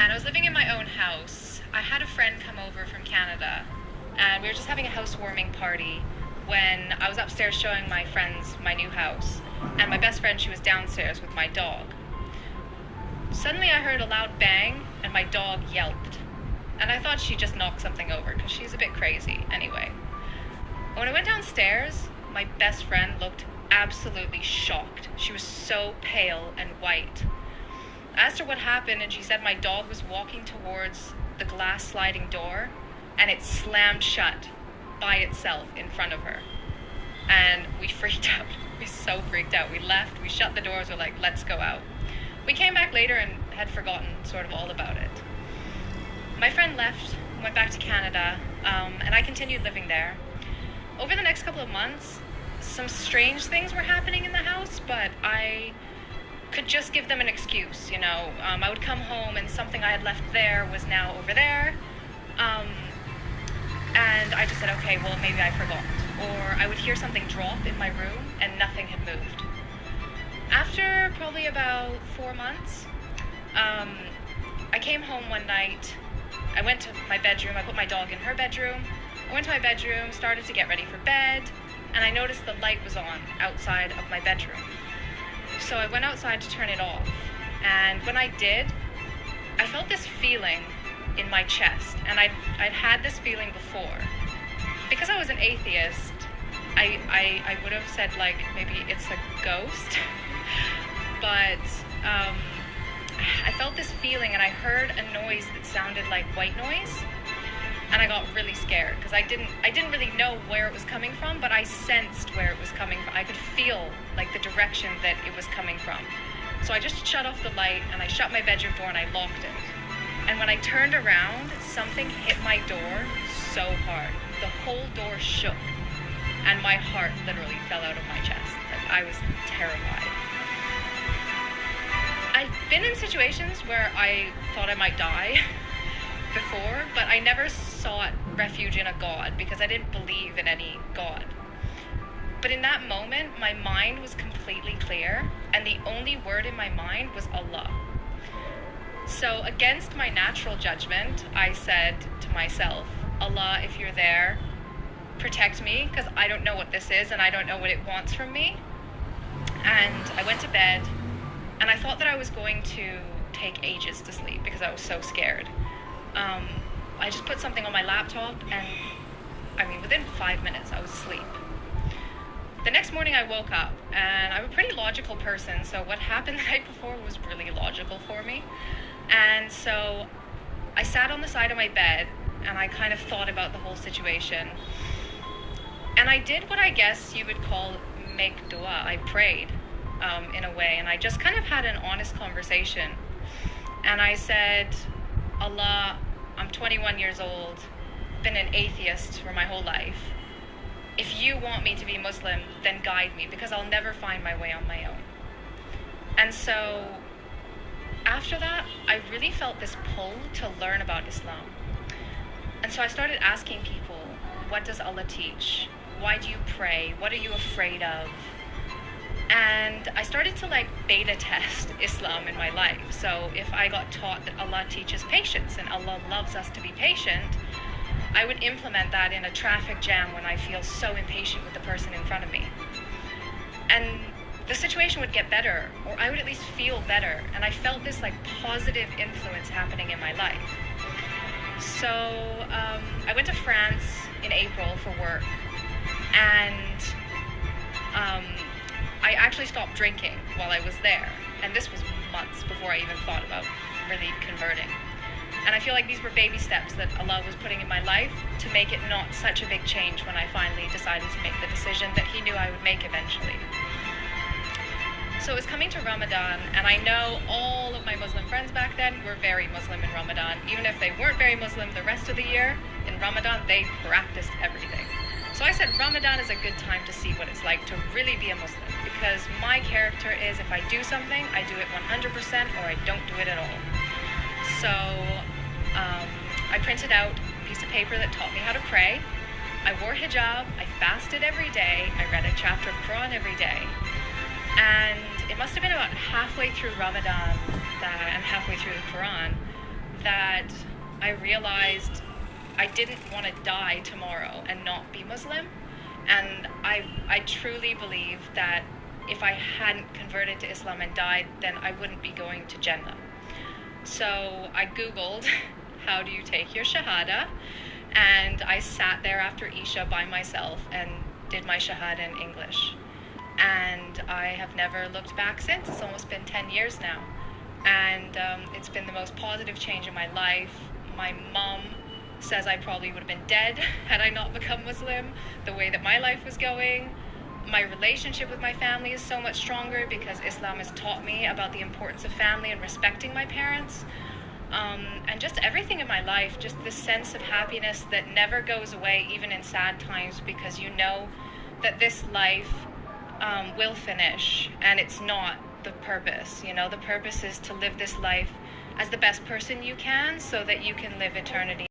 and I was living in my own house. I had a friend come over from Canada, and we were just having a housewarming party when I was upstairs showing my friends my new house, and my best friend, she was downstairs with my dog. Suddenly I heard a loud bang, and my dog yelped, and I thought she just knocked something over, because she's a bit crazy anyway. When I went downstairs, my best friend looked absolutely shocked. She was so pale and white. I asked her what happened, and she said my dog was walking towards the glass sliding door, and it slammed shut by itself in front of her. And we freaked out. We so freaked out. We left, we shut the doors, we're like, let's go out. We came back later and had forgotten sort of all about it. My friend left, went back to Canada, and I continued living there. Over the next couple of months, some strange things were happening in the house, but I could just give them an excuse, you know. I would come home and something I had left there was now over there. And I just said, okay, well, maybe I forgot. Or I would hear something drop in my room and nothing had moved. After probably about 4 months, I came home one night. I went to my bedroom. I put my dog in her bedroom. I went to my bedroom, started to get ready for bed, and I noticed the light was on outside of my bedroom. So I went outside to turn it off. And when I did, I felt this feeling in my chest. And I'd had this feeling before. Because I was an atheist, I would have said, like, maybe it's a ghost. But I felt this feeling, and I heard a noise that sounded like white noise. And I got really scared because I didn't really know where it was coming from, but I sensed where it was coming from. I could feel like the direction that it was coming from. So I just shut off the light and I shut my bedroom door and I locked it. And when I turned around, something hit my door so hard. The whole door shook and my heart literally fell out of my chest. Like, I was terrified. I've been in situations where I thought I might die before, but I never sought refuge in a god because I didn't believe in any god. But in that moment, my mind was completely clear, and the only word in my mind was Allah. So against my natural judgment, I said to myself, Allah, if you're there, protect me, because I don't know what this is and I don't know what it wants from me. And I went to bed, and I thought that I was going to take ages to sleep because I was so scared. I just put something on my laptop, and I mean, within 5 minutes, I was asleep. The next morning, I woke up, and I'm a pretty logical person, so what happened the night before was really logical for me. And so I sat on the side of my bed, and I kind of thought about the whole situation. And I did what I guess you would call make dawah. I prayed in a way, and I just kind of had an honest conversation. And I said, Allah, I'm 21 years old, been an atheist for my whole life. If you want me to be Muslim, then guide me, because I'll never find my way on my own. And so after that, I really felt this pull to learn about Islam. And so I started asking people, what does Allah teach? Why do you pray? What are you afraid of? And I started to beta test Islam in my life. So if I got taught that Allah teaches patience and Allah loves us to be patient, I would implement that in a traffic jam when I feel so impatient with the person in front of me. And the situation would get better, or I would at least feel better. And I felt this positive influence happening in my life. So I went to France in April for work, and I actually stopped drinking while I was there. And this was months before I even thought about really converting. And I feel like these were baby steps that Allah was putting in my life to make it not such a big change when I finally decided to make the decision that He knew I would make eventually. So it was coming to Ramadan, and I know all of my Muslim friends back then were very Muslim in Ramadan. Even if they weren't very Muslim the rest of the year, in Ramadan they practiced everything. So I said Ramadan is a good time to see what it's like to really be a Muslim, because my character is if I do something, I do it 100% or I don't do it at all. So I printed out a piece of paper that taught me how to pray. I wore hijab, I fasted every day, I read a chapter of Quran every day. And it must have been about halfway through Ramadan and halfway through the Quran that I realized I didn't want to die tomorrow and not be Muslim. And I truly believe that if I hadn't converted to Islam and died, then I wouldn't be going to Jannah. So I Googled, how do you take your Shahada? And I sat there after Isha by myself and did my Shahada in English. And I have never looked back since. It's almost been 10 years now. And it's been the most positive change in my life. My mom says I probably would have been dead had I not become Muslim, the way that my life was going. My relationship with my family is so much stronger because Islam has taught me about the importance of family and respecting my parents. And just everything in my life, just this sense of happiness that never goes away, even in sad times, because you know that this life will finish, and it's not the purpose. You know, the purpose is to live this life as the best person you can so that you can live eternity.